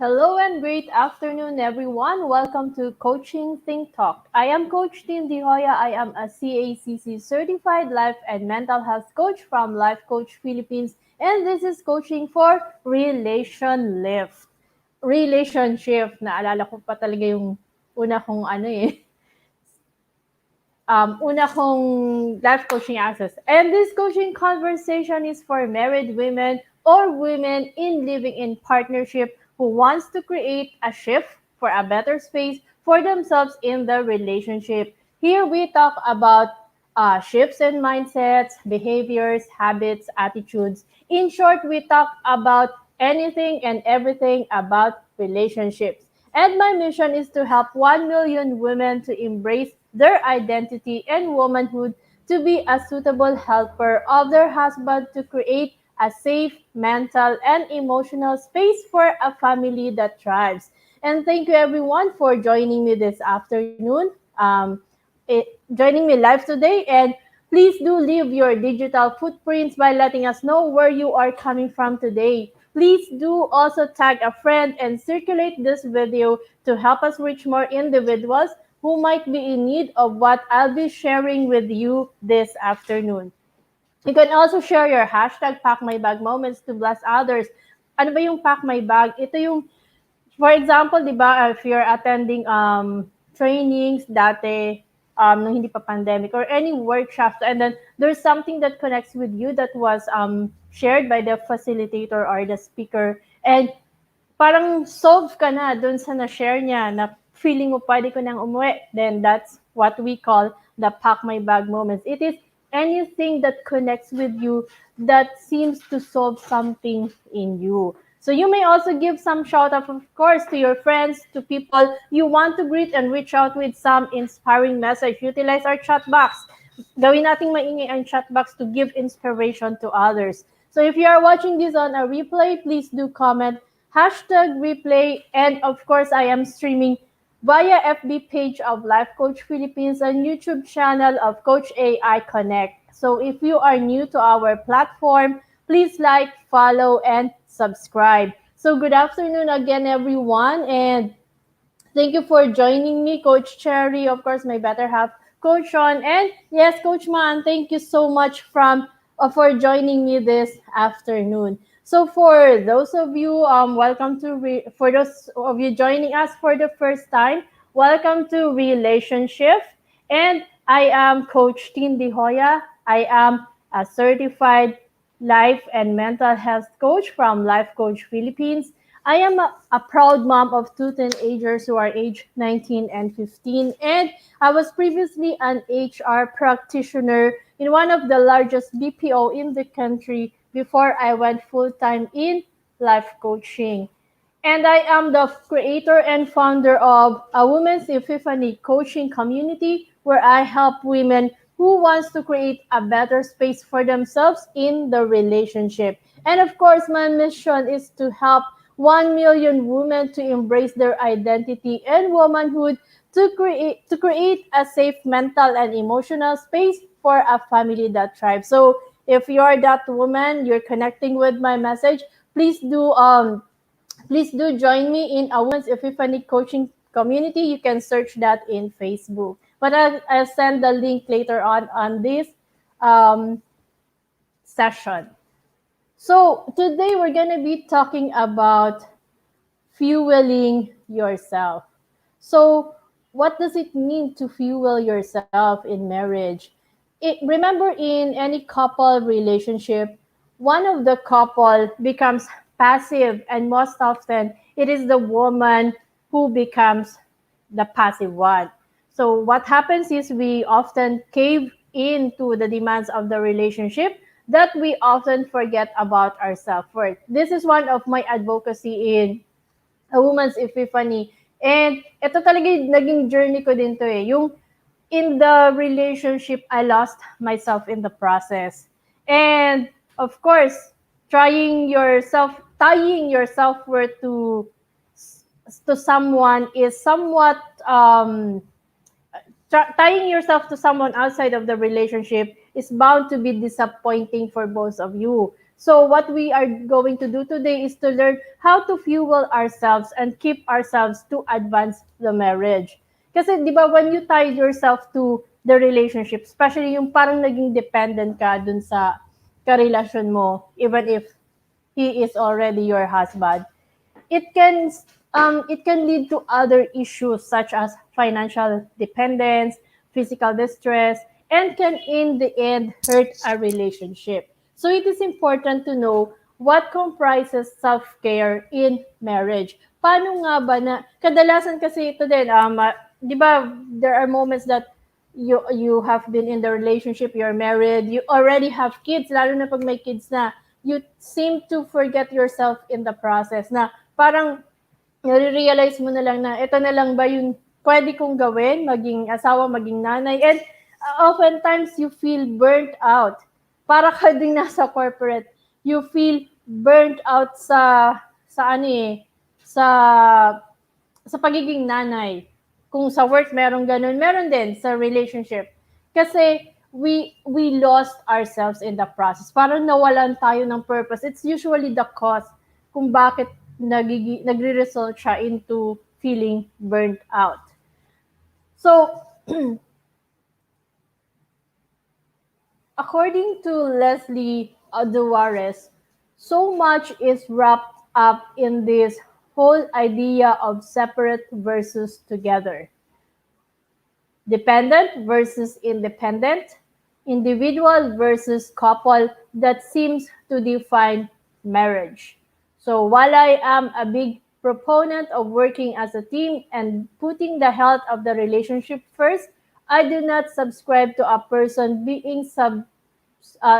Hello and great afternoon, everyone. Welcome to Coaching Think Talk. I am Coach Joya. I am a CACC certified life and mental health coach from Life Coach Philippines, and this is coaching for Relationship. Naalala ko pa talaga yung una kong una kong life coaching access. And this coaching conversation is for married women or women in living in partnership who wants to create a shift for a better space for themselves in the relationship. Here we talk about shifts in mindsets, behaviors, habits, attitudes. In short, we talk about anything and everything about relationships. And my mission is to help 1 million women to embrace their identity and womanhood, to be a suitable helper of their husband, to create a safe mental and emotional space for a family that thrives. And thank you everyone for joining me this afternoon. Joining me live today. And please do leave your digital footprints by letting us know where you are coming from today. Please do also tag a friend and circulate this video to help us reach more individuals who might be in need of what I'll be sharing with you this afternoon. You can also share your hashtag Pack My Bag moments to bless others. Ano ba yung Pack My Bag? Ito yung, for example, di ba, if you're attending trainings dati, nung hindi pa pandemic, or any workshops, and then there's something that connects with you that was shared by the facilitator or the speaker, and parang solve ka na dun sa na-share niya na feeling mo pwede ko nang umuwi, then that's what we call the Pack My Bag moments. It is anything that connects with you that seems to solve something in you. So you may also give some shout out, of course, to your friends, to people you want to greet and reach out with some inspiring message. Utilize our chat box. Gawin nating maingay ang chat box to give inspiration to others. So if you are watching this on a replay, please do comment hashtag replay. And of course, I am streaming via FB page of Life Coach Philippines and YouTube channel of Coach AI Connect. So if you are new to our platform, please like, follow, and subscribe. So good afternoon again, everyone. And thank you for joining me, Coach Cherry, of course, my better half, Coach Sean, and yes, Coach Man, thank you so much for joining me this afternoon. So for those of you, welcome to for those of you joining us for the first time, welcome to Relationship, and I am Coach Tindy Hoya. I am a certified life and mental health coach from Life Coach Philippines. I am a proud mom of two teenagers who are aged 19 and 15, and I was previously an HR practitioner in one of the largest BPO in the country before I went full-time in life coaching. And I am the creator and founder of a Women's Epiphany coaching community where I help women who wants to create a better space for themselves in the relationship. And of course, my mission is to help 1 million women to embrace their identity and womanhood, to create a safe mental and emotional space for a family that thrives. So if you're that woman, you're connecting with my message, please do join me in a Women's Epiphany coaching community. You can search that in Facebook. But I'll send the link later on this um, session. So today we're going to be talking about fueling yourself. So what does it mean to fuel yourself in marriage? Remember, in any couple relationship, one of the couple becomes passive, and most often it is the woman who becomes the passive one. So what happens is we often cave into the demands of the relationship that we often forget about our self-worth. This is one of my advocacy in a Woman's Epiphany. And ito talaga yung naging journey ko din to eh. Yung in the relationship, I lost myself in the process. And of course, tying your self-worth to someone is somewhat tying yourself to someone outside of the relationship is bound to be disappointing for both of you. So what we are going to do today is to learn how to fuel ourselves and keep ourselves to advance the marriage. Kasi di ba when you tie yourself to the relationship, especially yung parang naging dependent ka dun sa karelasyon mo, even if he is already your husband, it can it can lead to other issues such as financial dependence, physical distress, and can in the end hurt a relationship. So it is important to know what comprises self-care in marriage. Paano nga ba na kadalasan kasi ito din 'di ba there are moments that you have been in the relationship, you're married, you already have kids, lalo na pag may kids na, you seem to forget yourself in the process na parang nare-realize mo na lang na ito na lang ba yung pwede kong gawin, maging asawa, maging nanay. And oftentimes you feel burnt out. Para ka ding nasa corporate, you feel burnt out sa ano eh, sa sa pagiging nanay. Kung sa work meron ganun, meron din sa relationship. Kasi we lost ourselves in the process. Parang nawalan tayo ng purpose. It's usually the cause kung bakit nagre-result siya into feeling burnt out. So, according to Leslie Duarez, so much is wrapped up in this whole idea of separate versus together, dependent versus independent, individual versus couple that seems to define marriage. So while I am a big proponent of working as a team and putting the health of the relationship first, I do not subscribe to a person being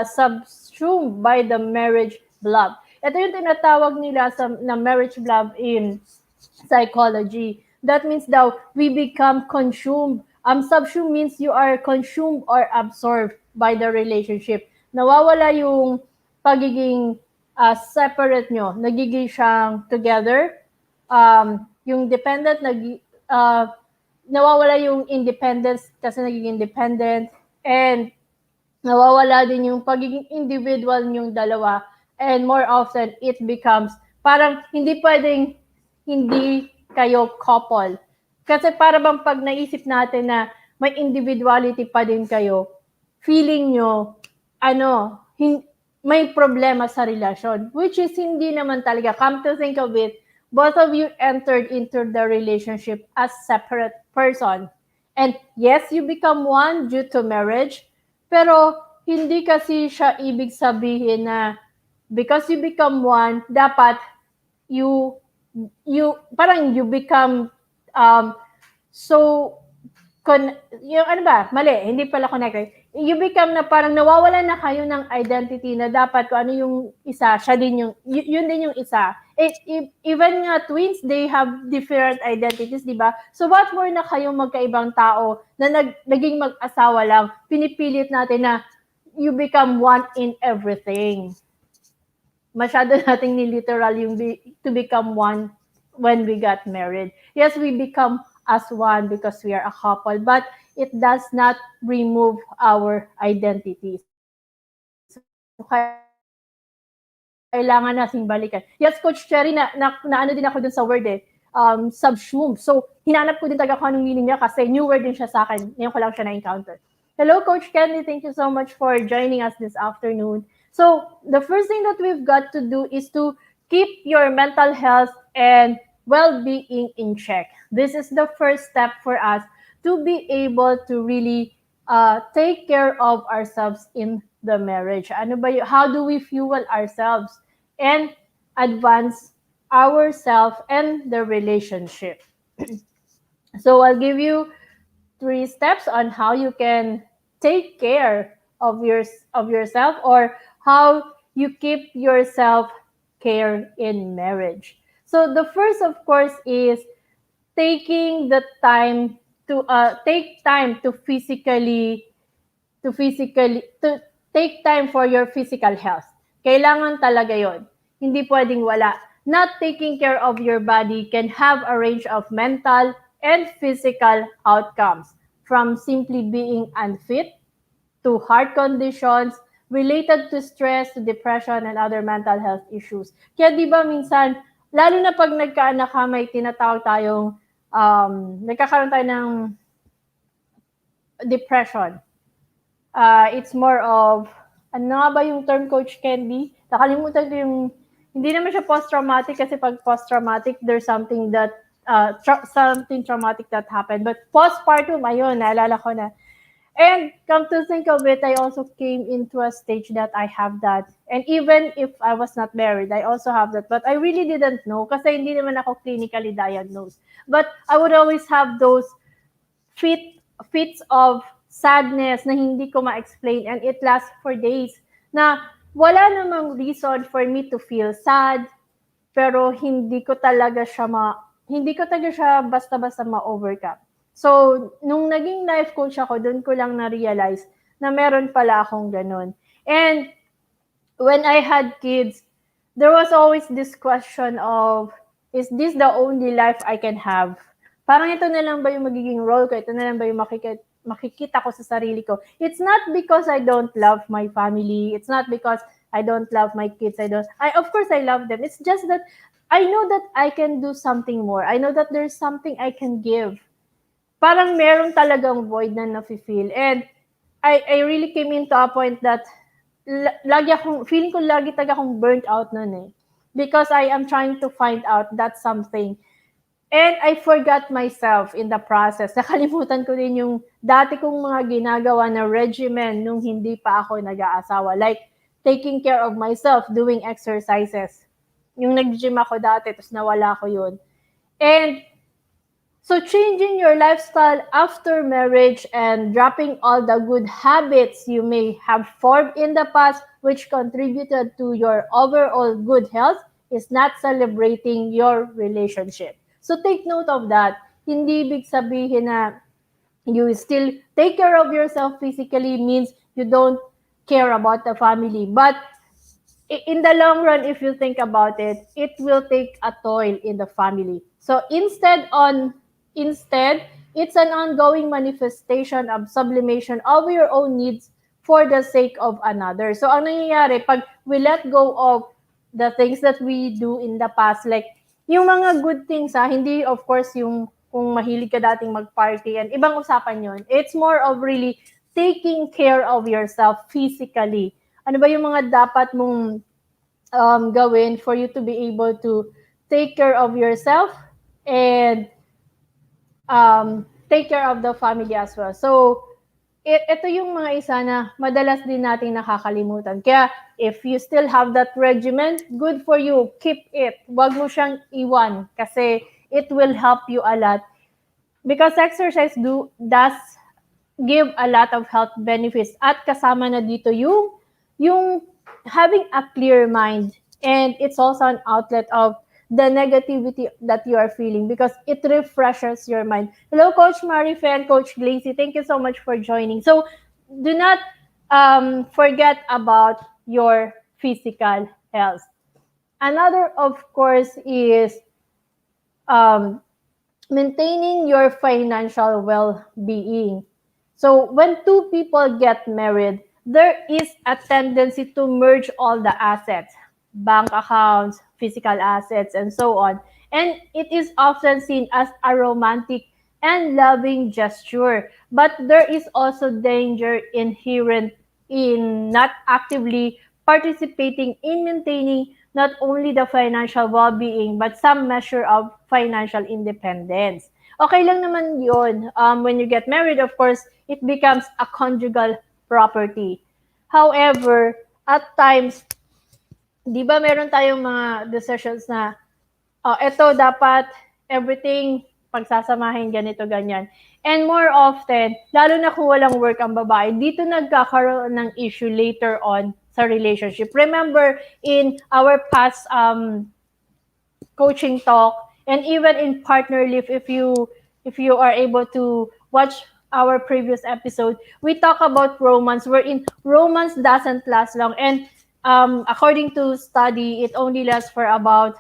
subsumed by the marriage bluff. Ito yung tinatawag nila na marriage bluff in psychology. That means daw we become consumed. Subsumed means you are consumed or absorbed by the relationship. Nawawala yung pagiging separate nyo. Nagiging siyang together. Yung dependent, nawawala yung independence kasi nagiging independent. And nawawala din yung pagiging individual yung dalawa. And more often, it becomes parang hindi pwedeng hindi kayo couple. Kasi para bang pag naisip natin na may individuality pa din kayo, feeling nyo, may problema sa relasyon. Which is hindi naman talaga. Come to think of it, both of you entered into the relationship as separate person. And yes, you become one due to marriage, pero hindi kasi siya ibig sabihin na because you become one, dapat you parang you become so yung ano ba, mali, hindi pala connected. You become na parang nawawalan na kayo ng identity na dapat kung ano yung isa, siya din yung, yun din yung isa. Even nga twins, they have different identities, di ba? So what more na kayong magkaibang tao na naging mag-asawa lang, pinipilit natin na you become one in everything. Masyado nating ni-literal yung to become one when we got married. Yes, we become as one because we are a couple, but it does not remove our identities. So, kailangan nating balikan. Yes, Coach Cherry, na ano din ako dun sa word subsume. So, hinanap ko din talaga kung anong meaning niya kasi new word din siya sa akin. Ngayon ko lang siya na-encounter. Hello, Coach Candy. Thank you so much for joining us this afternoon. So, the first thing that we've got to do is to keep your mental health and well-being in check. This is the first step for us to be able to really take care of ourselves in the marriage. Ano ba how do we fuel ourselves and advance ourselves and the relationship? So I'll give you 3 steps on how you can take care of yourself or how you keep yourself care in marriage. So the first, of course, is taking the time to take time to take time for your physical health. Kailangan talaga yon. Hindi pwedeng wala. Not taking care of your body can have a range of mental and physical outcomes, from simply being unfit to heart conditions, related to stress, to depression, and other mental health issues. Kaya di ba minsan, lalo na pag nagkaanak ka, may tinatawag tayong, nagkakaroon tayo ng depression. It's more of, ano nga ba yung term, Coach Candy? Nakalimutan ko yung, hindi naman siya post-traumatic kasi pag post-traumatic, there's something that, something traumatic that happened. But postpartum, ayun, naalala ko na. And come to think of it, I also came into a stage that I have that. And even if I was not married, I also have that. But I really didn't know kasi hindi naman ako clinically diagnosed. But I would always have those fits of sadness na hindi ko ma-explain and it lasts for days na wala namang reason for me to feel sad pero hindi ko talaga siya basta-basta ma-overcome. So, nung naging life coach ako, doon ko lang na-realize na meron pala akong ganun. And when I had kids, there was always this question of, is this the only life I can have? Parang ito na lang ba yung magiging role ko? Ito na lang ba yung makikita ko sa sarili ko? It's not because I don't love my family. It's not because I don't love my kids. Of course, I love them. It's just that I know that I can do something more. I know that there's something I can give. Parang meron talagang void na nafe-feel. And I really came into a point that feeling ko lagi talaga akong burnt out nun eh. Because I am trying to find out that something. And I forgot myself in the process. Nakalimutan ko din yung dati kong mga ginagawa na regimen nung hindi pa ako nag-aasawa. Like, taking care of myself, doing exercises. Yung nag-gym ako dati, tapos nawala ko yun. And so changing your lifestyle after marriage and dropping all the good habits you may have formed in the past which contributed to your overall good health is not celebrating your relationship. So take note of that. Hindi ibig sabihin na you still take care of yourself physically means you don't care about the family. But in the long run, if you think about it, it will take a toll in the family. So instead, it's an ongoing manifestation of sublimation of your own needs for the sake of another. So ang nangyayari, pag we let go of the things that we do in the past, like yung mga good things, hindi of course yung kung mahilig ka dating mag-party and ibang usapan yon. It's more of really taking care of yourself physically. Ano ba yung mga dapat mong gawin for you to be able to take care of yourself and take care of the family as well. So, ito yung mga isa na madalas din nating nakakalimutan. Kaya, if you still have that regimen, good for you. Keep it. Huwag mo siyang iwan kasi it will help you a lot. Because exercise does give a lot of health benefits. At kasama na dito yung having a clear mind. And it's also an outlet of the negativity that you are feeling because it refreshes your mind. Hello, Coach Marifan, Coach Glacy. Thank you so much for joining. So do not forget about your physical health. Another, of course, is maintaining your financial well-being. So when two people get married, there is a tendency to merge all the assets, bank accounts, physical assets, and so on. And it is often seen as a romantic and loving gesture. But there is also danger inherent in not actively participating in maintaining not only the financial well-being but some measure of financial independence. Okay lang naman yun. When you get married, of course, it becomes a conjugal property. However, at times, di ba meron tayong mga decisions na, eto dapat everything pagsasamahin ganito, ganyan. And more often, lalo na kung walang work ang babae, dito nagkakaroon ng issue later on sa relationship. Remember, in our past coaching talk, and even in partner life, if you are able to watch our previous episode, we talk about romance, wherein romance doesn't last long. And according to study, it only lasts for about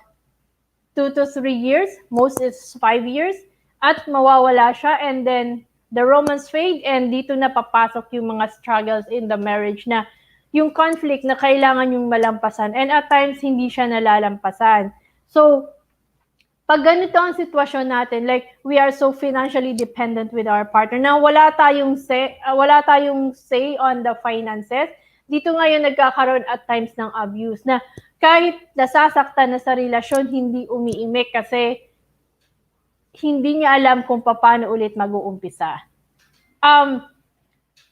2 to 3 years. Most is 5 years. At mawawala siya, and then the romance fade, and dito na papasok yung mga struggles in the marriage na yung conflict na kailangan yung malampasan, and at times hindi siya nalalampasan. So, pag ganito ang sitwasyon natin, like we are so financially dependent with our partner na wala tayong say on the finances, dito ngayon nagkakaroon at times ng abuse na kahit nasasaktan na sa relasyon, hindi umiimik kasi hindi niya alam kung paano ulit mag-uumpisa. Um,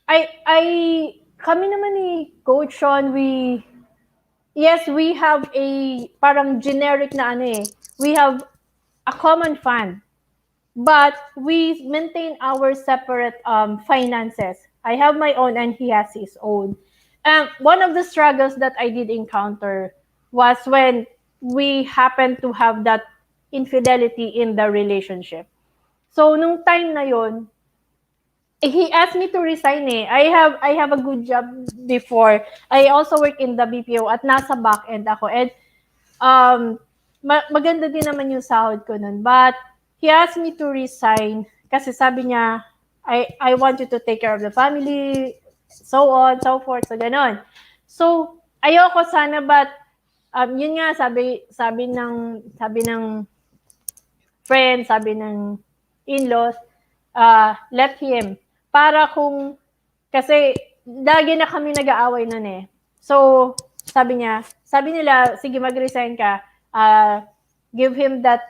I kami naman ni Coach Sean, yes, we have a parang generic na we have a common fund, but we maintain our separate finances. I have my own and he has his own. One of the struggles that I did encounter was when we happened to have that infidelity in the relationship. So nung time na yon, he asked me to resign I have a good job before. I also work in the BPO at nasa back end ako. And maganda din naman yung sahod ko nun. But he asked me to resign kasi sabi niya, I want you to take care of the family, so on, so forth, so ganon. So, ayoko sana, but yun nga, sabi ng friend, sabi ng in-laws, let him. Para kung, kasi lagi na kami nag-aaway nun eh. So, sabi nila, sige mag-resign ka, give him that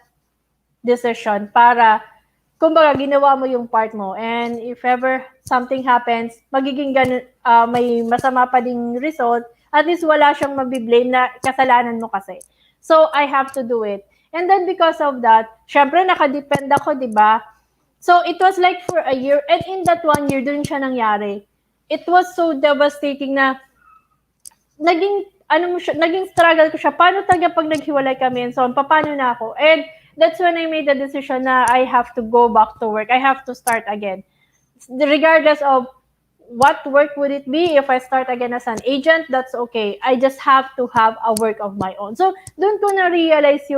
decision para, kumbaga, ginawa mo yung part mo. And if ever something happens, magiging ganun, may masama pa ding result, at least wala siyang mabiblame na kasalanan mo kasi. So, I have to do it. And then because of that, syempre nakadepend ako, di ba? So, it was like for a year, and in that 1 year, dun siya nangyari. It was so devastating na naging struggle ko siya. Paano talaga pag naghiwalay kami and so on? Paano na ako? And that's when I made the decision na I have to go back to work. I have to start again. Regardless of what work would it be, if I start again as an agent, that's okay. I just have to have a work of my own. So, doon ko na-realize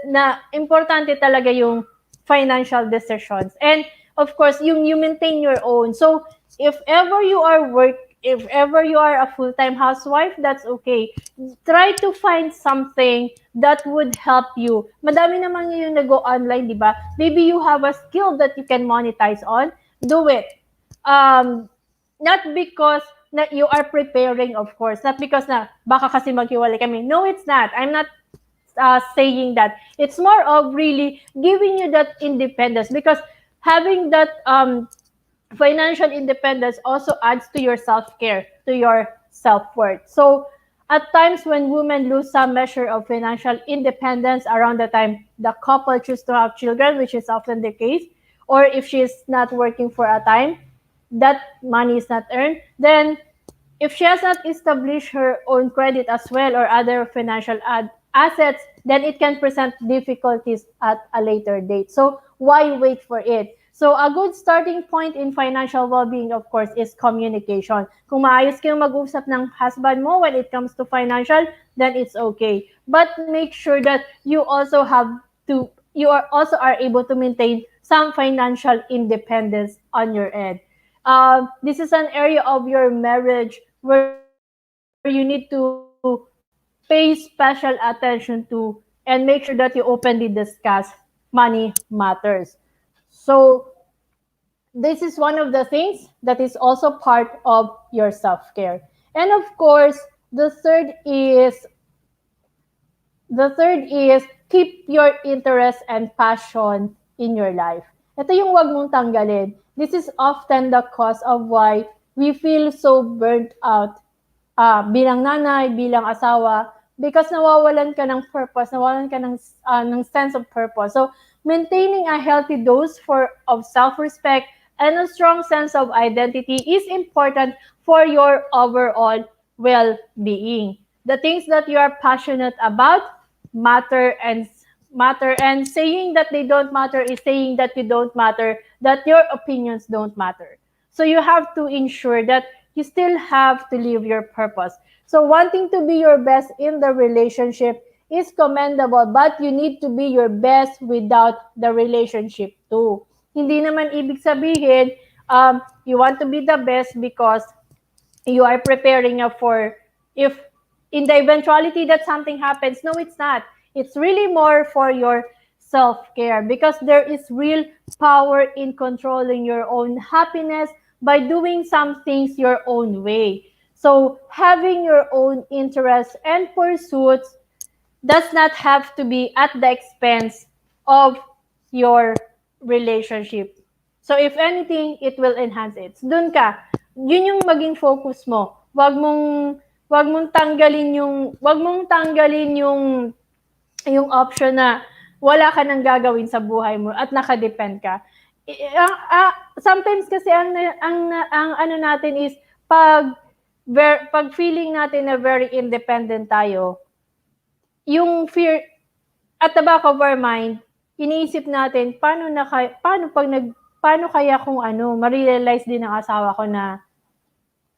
na importante talaga yung financial decisions. And, of course, you maintain your own. So, if ever you are a full-time housewife, that's okay. Try to find something that would help you. Madami naman yung nag-go online, di ba? Maybe you have a skill that you can monetize on. Do it. Not because na you are preparing, of course. Not because na baka kasi maghiwalay kami. No, it's not. I'm not saying that. It's more of really giving you that independence, because having that financial independence also adds to your self-care, to your self-worth. So, at times when women lose some measure of financial independence around the time the couple choose to have children, which is often the case, or if she's not working for a time, that money is not earned, then if she has not established her own credit as well or other financial assets, then it can present difficulties at a later date. So, why wait for it? So, a good starting point in financial well-being, of course, is communication. Kung maayos kayong mag-usap ng husband mo when it comes to financial, then it's okay. But make sure that you also are able to maintain some financial independence on your end. This is an area of your marriage where you need to pay special attention to and make sure that you openly discuss money matters. So, this is one of the things that is also part of your self-care. And of course, the third is keep your interest and passion in your life. Ito yung wag mong tanggalin. This is often the cause of why we feel so burnt out bilang nanay, bilang asawa, because nawawalan ka ng purpose, nawawalan ka ng sense of purpose. So, maintaining a healthy dose of self-respect and a strong sense of identity is important for your overall well-being. The things that you are passionate about matter, and saying that they don't matter is saying that you don't matter, that your opinions don't matter. So you have to ensure that you still have to live your purpose. So wanting to be your best in the relationship is commendable, but you need to be your best without the relationship too. Hindi naman ibig sabihin, you want to be the best because you are preparing for if in the eventuality that something happens. No, it's not. It's really more for your self-care, because there is real power in controlling your own happiness by doing some things your own way. So having your own interests and pursuits does not have to be at the expense of your relationship. So if anything, it will enhance it. So dun ka, yun yung maging focus mo. Wag mong tanggalin yung option na wala ka nang gagawin sa buhay mo at nakadepend ka. Sometimes kasi ang ano natin is pag feeling natin na very independent tayo, yung fear at the back of our mind, iniisip natin, paano kaya kung ma-realize din ng asawa ko na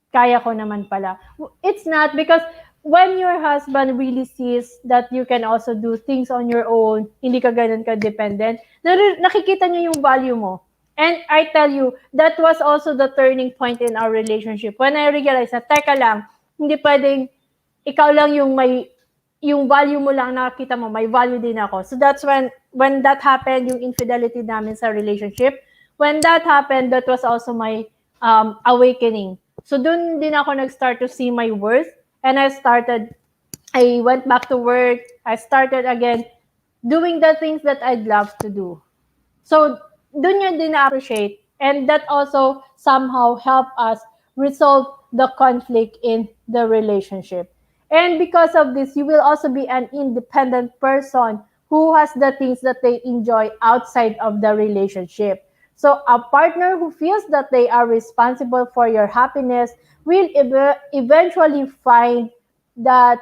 kaya ko naman pala. It's not, because when your husband really sees that you can also do things on your own, hindi ka ganun ka-dependent, nakikita niya yung value mo. And I tell you, that was also the turning point in our relationship. When I realized na, teka lang, hindi pwedeng ikaw lang yung value mo lang nakita mo, may value din ako. So that's when that happened, yung infidelity namin sa relationship. When that happened, that was also my awakening. So dun din ako nag-start to see my worth, and I went back to work. I started again doing the things that I'd love to do. So dun yun din na-appreciate, and that also somehow help us resolve the conflict in the relationship. And because of this, you will also be an independent person who has the things that they enjoy outside of the relationship. So a partner who feels that they are responsible for your happiness will eventually find that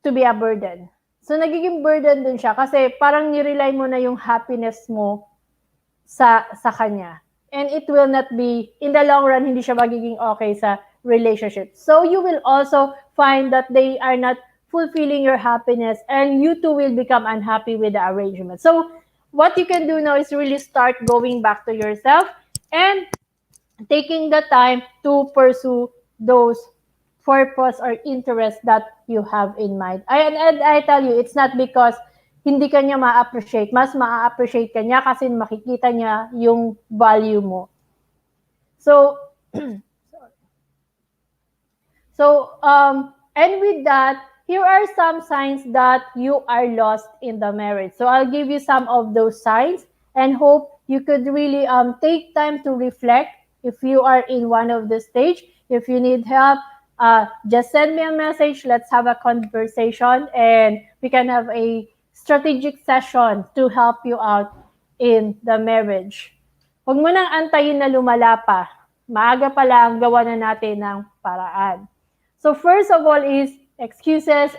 to be a burden. So nagiging burden din siya kasi parang nirely mo na yung happiness mo sa kanya. And it will not be, in the long run, hindi siya magiging okay sa relationship. So you will also find that they are not fulfilling your happiness, and you too will become unhappy with the arrangement. So what you can do now is really start going back to yourself and taking the time to pursue those purpose or interest that you have in mind. And I tell you, it's not because hindi ka niya ma-appreciate. Mas ma-appreciate ka niya kasi makikita niya yung value mo. So, and with that, here are some signs that you are lost in the marriage. So I'll give you some of those signs and hope you could really take time to reflect if you are in one of the stage. If you need help, just send me a message. Let's have a conversation and we can have a strategic session to help you out in the marriage. Huwag mo nang antayin na lumala pa. Maaga pa lang, gawa na natin ng paraan. So first of all is excuses.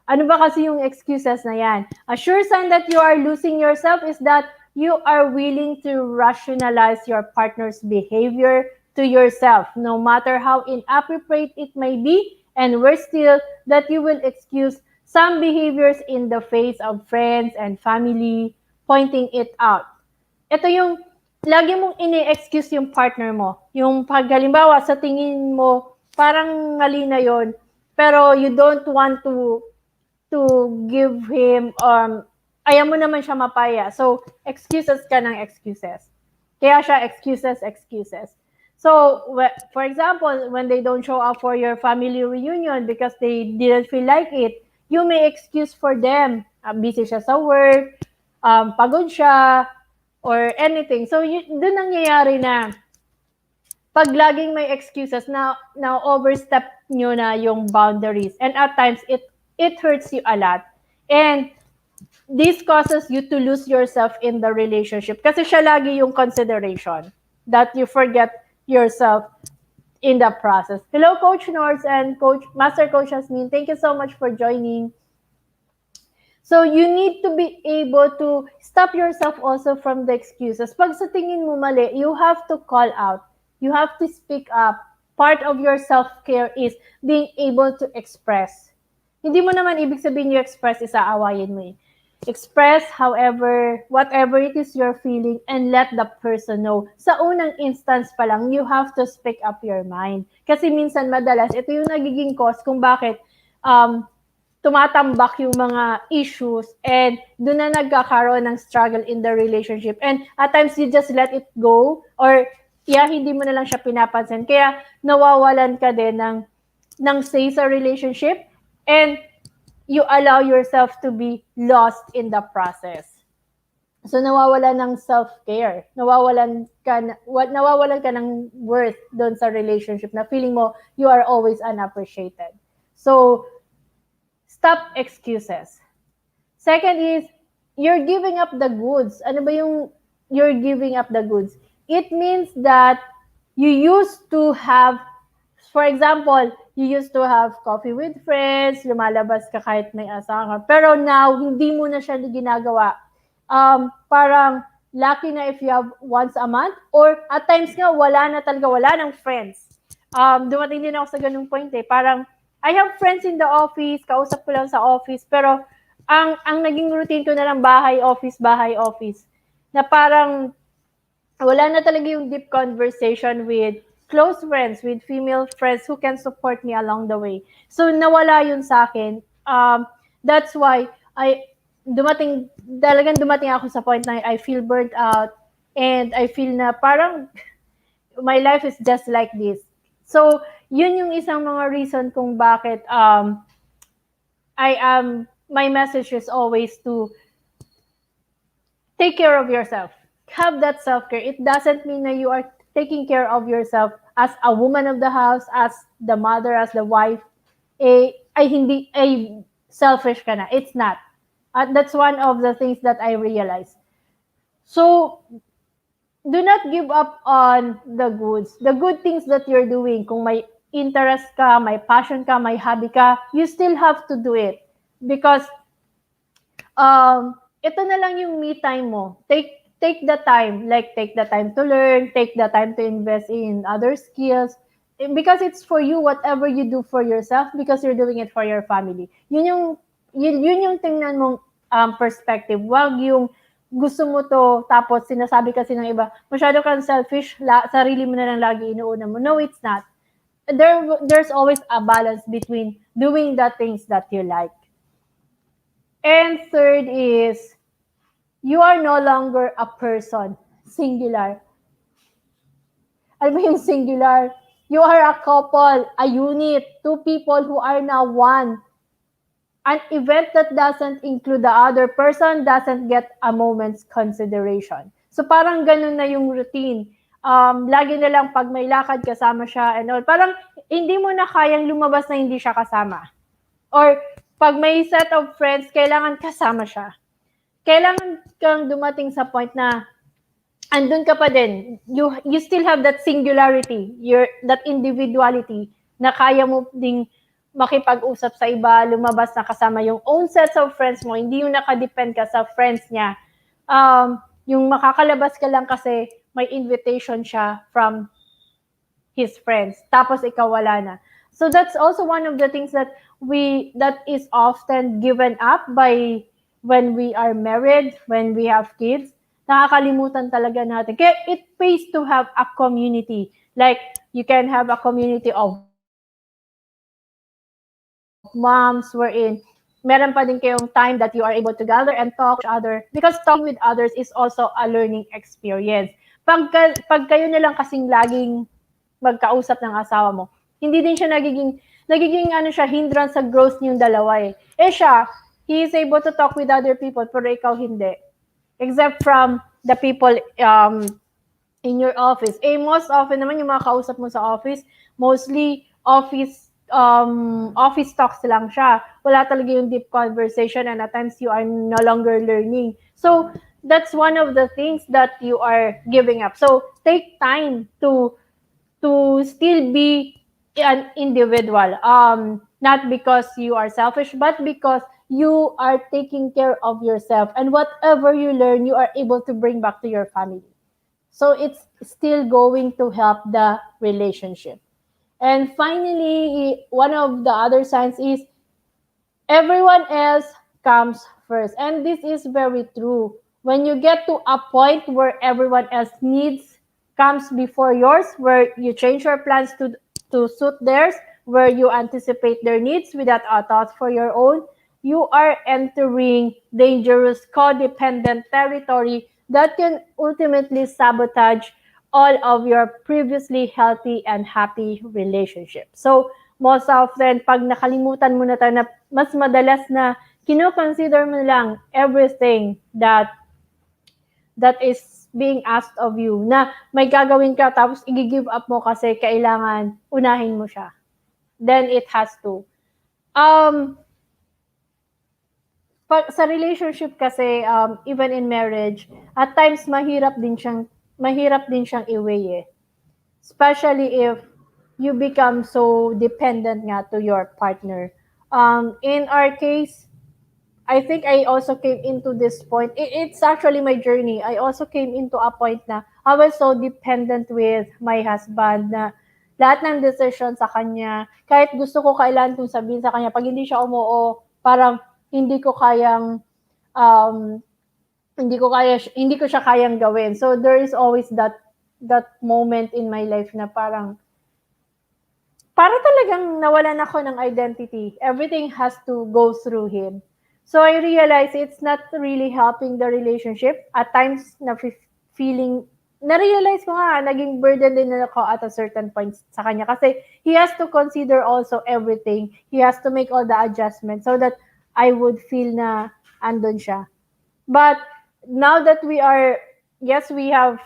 Ano ba kasi yung excuses na yan? A sure sign that you are losing yourself is that you are willing to rationalize your partner's behavior to yourself, no matter how inappropriate it may be, and worse still, that you will excuse some behaviors in the face of friends and family, pointing it out. Ito yung lagi mong ini-excuse yung partner mo. Yung pag halimbawa sa tingin mo parang mali na yon, pero you don't want to give him ayaw mo naman siya mapaya. So excuses ka ng excuses. Kaya siya excuses. So, for example, when they don't show up for your family reunion because they didn't feel like it, you may excuse for them. Busy siya sa work, pagod siya, or anything. So, doon nangyayari na pag laging may excuses, now overstep nyo na yung boundaries. And at times, it hurts you a lot. And this causes you to lose yourself in the relationship. Kasi siya lagi yung consideration that you forget yourself in the process. Hello, Coach Nords and Master Coach Jasmine. Thank you so much for joining. So you need to be able to stop yourself also from the excuses. Pag sa tingin mo mali, you have to call out. You have to speak up. Part of your self-care is being able to express. Hindi mo naman ibig sabihin you express, isaawayin mo eh. Express whatever it is you're feeling and let the person know. Sa unang instance pa lang, you have to speak up your mind. Kasi minsan madalas, ito yung nagiging cause kung bakit um, tumatambak yung mga issues and doon na nagkakaroon ng struggle in the relationship. And at times, you just let it go or hindi mo na lang siya pinapansin. Kaya nawawalan ka din ng say sa relationship and you allow yourself to be lost in the process. So nawawalan ng self-care. Nawawalan ka ng worth doon sa relationship na feeling mo you are always unappreciated. So stop excuses. Second is, you're giving up the goods. Ano ba yung you're giving up the goods? It means that you used to have, for example, you used to have coffee with friends, lumalabas ka kahit may asawa. Pero now, hindi mo na siya ginagawa. Parang lucky na if you have once a month or at times nga wala ng friends. Dumating din ako sa ganung point eh. Parang I have friends in the office, kausap ko lang sa office, pero ang naging routine ko na lang bahay, office. Na parang wala na talaga yung deep conversation with close friends, with female friends who can support me along the way. So nawala yun sa akin. That's why dumating ako sa point na I feel burnt out and I feel na parang my life is just like this. So, yun yung isang mga reason kung bakit my message is always to take care of yourself. Have that self-care. It doesn't mean that you are taking care of yourself as a woman of the house, as the mother, as the wife. Ay selfish ka na. It's not. That's one of the things that I realized. So, do not give up on the goods. The good things that you're doing. Kung may interest ka, may passion ka, may hobby ka, you still have to do it. Because ito na lang yung me time mo. Take the time. Like, take the time to learn. Take the time to invest in other skills. Because it's for you, whatever you do for yourself, because you're doing it for your family. Yun yung tingnan mong perspective. Wag yung gusto mo to, tapos sinasabi kasi ng iba, masyado kang selfish, sarili mo na lang lagi inuuna mo. No, it's not. There's always a balance between doing the things that you like. And third is, you are no longer a person, singular. Ano ba yung singular? You are a couple, a unit, two people who are now one. An event that doesn't include the other person doesn't get a moment's consideration. So parang ganun na yung routine. Lagi na lang pag may lakad kasama siya and all. Parang hindi mo na kayang lumabas na hindi siya kasama. Or pag may set of friends, kailangan kasama siya. Kailangan kang dumating sa point na andun ka pa din. You still have that singularity, that individuality na kaya mo ding makipag-usap sa iba, lumabas na kasama yung own sets of friends mo, hindi yung nakadepend ka sa friends niya. Yung makakalabas ka lang kasi may invitation siya from his friends. Tapos ikaw wala na. So that's also one of the things that is often given up by when we are married, when we have kids. Nakakalimutan talaga natin. Kaya it pays to have a community. Like, you can have a community of moms wherein meron pa din kayong time that you are able to gather and talk to each other because talking with others is also a learning experience. Pag kayo na lang kasing laging magkausap ng asawa mo, hindi din siya nagiging hindrance sa growth niyong dalawa eh. Siya, he is able to talk with other people pero ikaw hindi. Except from the people in your office. Most often naman yung mga kausap mo sa office, mostly office talks lang siya. Wala talaga yung deep conversation and at times you are no longer learning. So, that's one of the things that you are giving up. So, take time to still be an individual. Not because you are selfish, but because you are taking care of yourself. And whatever you learn, you are able to bring back to your family. So, it's still going to help the relationship. And finally, one of the other signs is everyone else comes first. And this is very true. When you get to a point where everyone else needs comes before yours, where you change your plans to suit theirs, where you anticipate their needs without a thought for your own, you are entering dangerous codependent territory that can ultimately sabotage all of your previously healthy and happy relationships. So, most often, pag nakalimutan mo na tayo na mas madalas na kino-consider mo lang everything that is being asked of you na may gagawin ka tapos i-give up mo kasi kailangan unahin mo siya. Then it has to. Sa relationship kasi, even in marriage, at times mahirap din siyang i-weigh eh. Especially if you become so dependent nga to your partner. In our case, I think I also came into this point. It's actually my journey. I also came into a point na I was so dependent with my husband na lahat ng decision sa kanya, kahit gusto ko kailan kung sabihin sa kanya, pag hindi siya umuo, parang hindi ko kayang, um, hindi ko siya kayang gawin. So there is always that moment in my life na parang para talagang nawalan ako ng identity. Everything has to go through him. So I realized it's not really helping the relationship. At times, na-realize ko nga, naging burden din ako at a certain point sa kanya. Kasi he has to consider also everything. He has to make all the adjustments so that I would feel na andun siya. But now that yes, we are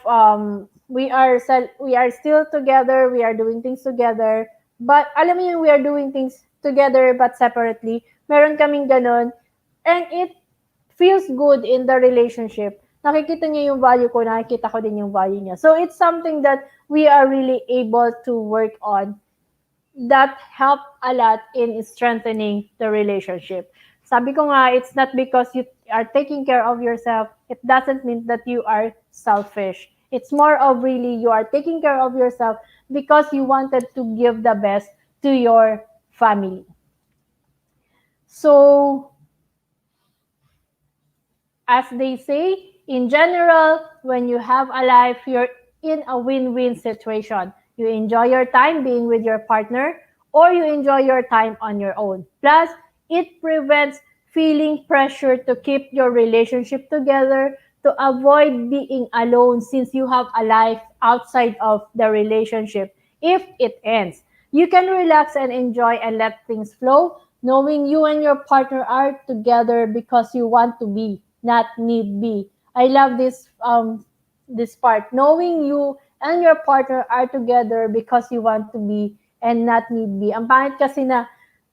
still together, we are doing things together, but alam mo yung we are doing things together but separately, meron kaming ganon, and it feels good in the relationship. Nakikita niya yung value ko, nakikita ko din yung value niya. So it's something that we are really able to work on that help a lot in strengthening the relationship. Sabi ko nga, it's not because you are taking care of yourself, it doesn't mean that you are selfish. It's more of really you are taking care of yourself because you wanted to give the best to your family. So, as they say, in general, when you have a life, you're in a win-win situation. You enjoy your time being with your partner, or you enjoy your time on your own. Plus, it prevents feeling pressure to keep your relationship together, to avoid being alone since you have a life outside of the relationship if it ends. You can relax and enjoy and let things flow, knowing you and your partner are together because you want to be, not need be. I love this part. Knowing you and your partner are together because you want to be and not need be. Ang pangit kasi na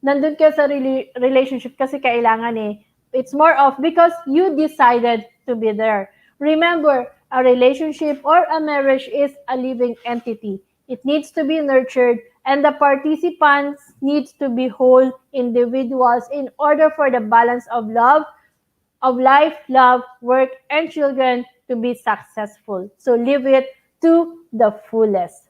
nandun ka sa relationship kasi kailangan eh. It's more of because you decided to be there. Remember, a relationship or a marriage is a living entity. It needs to be nurtured and the participants needs to be whole individuals in order for the balance of life, love, work, and children to be successful. So live it to the fullest.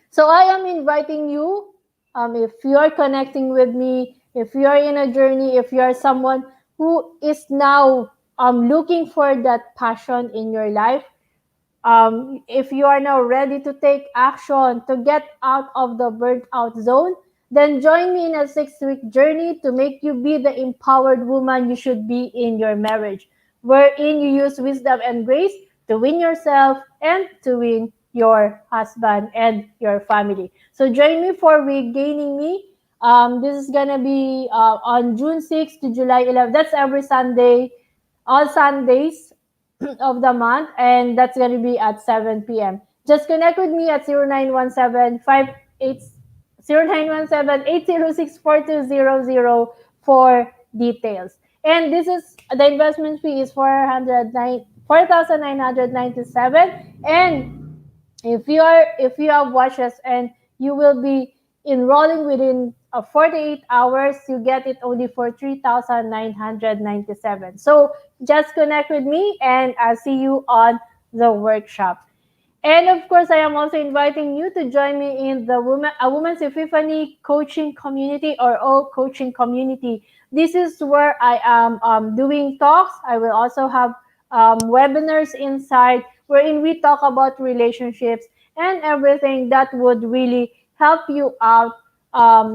So I am inviting you, if you are connecting with me, if you are in a journey, if you are someone who is now looking for that passion in your life, if you are now ready to take action to get out of the burnt out zone, then join me in a 6-week journey to make you be the empowered woman you should be in your marriage, wherein you use wisdom and grace to win yourself and to win your husband and your family. So join me for Regaining Me. This is gonna be on June 6th to July 11th. That's every Sunday, all Sundays of the month, and that's going to be at 7 p.m. Just connect with me at 0917-806-4200 for details. And this is the investment fee is 4,997. And if you have watches and you will be enrolling within 48 hours, you get it only for 3,997. So just connect with me and I'll see you on the workshop. And of course, I am also inviting you to join me in the A Woman's Epiphany coaching community or all coaching community. This is where I am doing talks. I will also have webinars inside wherein we talk about relationships and everything that would really help you out,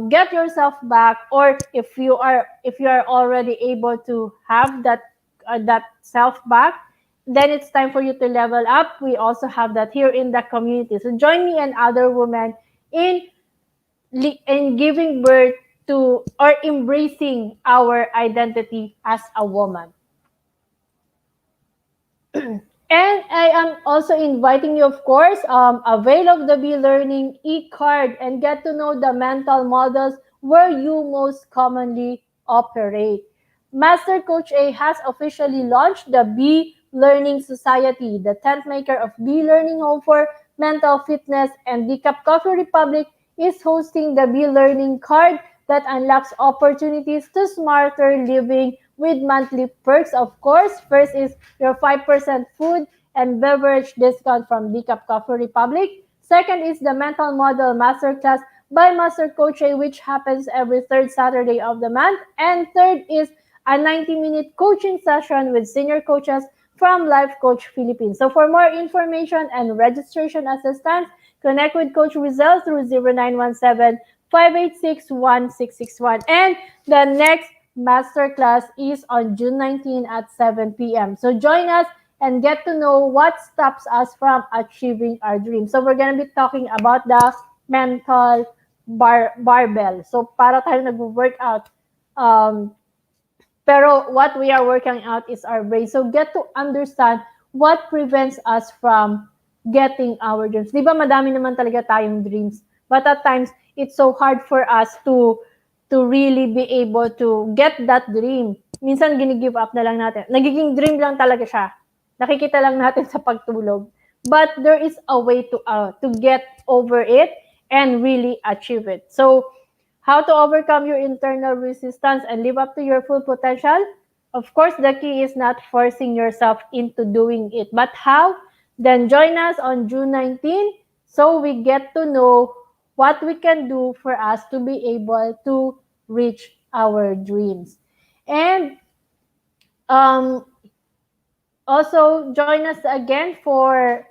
get yourself back, or if you are already able to have that self back, then it's time for you to level up. We also have that here in the community. So join me and other women in in giving birth to or embracing our identity as a woman. And I am also inviting you, of course, avail of the Be Learning e-card and get to know the mental models where you most commonly operate. Master Coach A has officially launched the Be Learning Society, the tent maker of Be Learning Home for Mental Fitness, and the Cup Coffee Republic is hosting the Be Learning card that unlocks opportunities to smarter living with monthly perks. Of course, first is your 5% food and beverage discount from Decaf Coffee Republic. Second is the Mental Model Masterclass by Master Coach A, which happens every third Saturday of the month. And third is a 90-minute coaching session with senior coaches from Life Coach Philippines. So for more information and registration assistance, connect with Coach Rizal through 0917 586 1661. And the next masterclass is on June 19 at 7 p.m. So join us and get to know what stops us from achieving our dreams. So we're going to be talking about the mental barbell. So para tayo nag-workout, um, pero what we are working out is our brain. So get to understand what prevents us from getting our dreams. Di ba madami naman talaga tayong dreams. But at times, it's so hard for us to really be able to get that dream. Minsan gini-give up na lang natin. Nagiging dream lang talaga siya. Nakikita lang natin sa pagtulog. But there is a way to get over it and really achieve it. So, how to overcome your internal resistance and live up to your full potential? Of course, the key is not forcing yourself into doing it. But how? Then join us on June 19 so we get to know what we can do for us to be able to reach our dreams. And um, also join us again for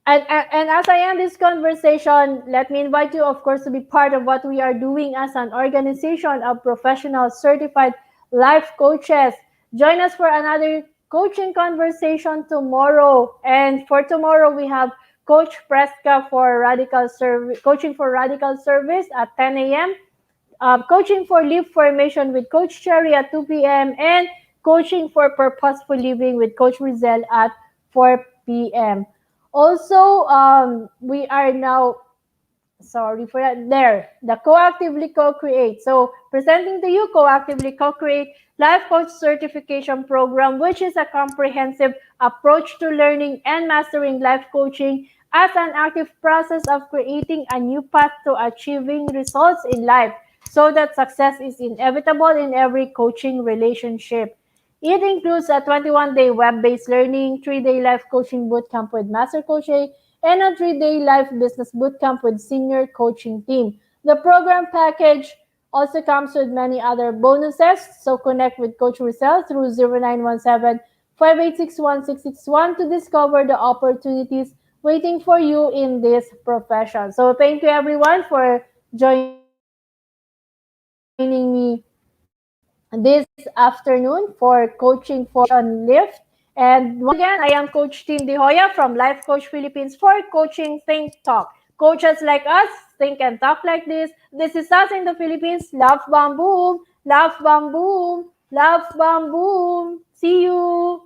and as I end this conversation, let me invite you, of course, to be part of what we are doing as an organization of professional certified life coaches. Join us for another coaching conversation tomorrow. And for tomorrow, we have Coach Preska for Radical Service, coaching for Radical Service at 10 a.m. Coaching for Leap Formation with Coach Cherry at 2 p.m. and Coaching for Purposeful Living with Coach Rizel at 4 p.m. Also, we are now, sorry for that, there, the Coactively Co-Create. So, presenting to you Coactively Co-Create Life Coach Certification Program, which is a comprehensive approach to learning and mastering life coaching as an active process of creating a new path to achieving results in life so that success is inevitable in every coaching relationship. It includes a 21-day web-based learning, 3-day life coaching bootcamp with Master Coach A, and a 3-day life business bootcamp with senior coaching team. The program package also comes with many other bonuses, so connect with Coach Rizal through 0917 5861661 to discover the opportunities waiting for you in this profession. So thank you everyone for joining me this afternoon for Coaching for Lift. And once again, I am Coach Tim De Hoya from Life Coach Philippines for Coaching Think Talk. Coaches like us think and talk like this. This is us in the Philippines. Love bomb boom, love bomb boom, love bomb boom. See you.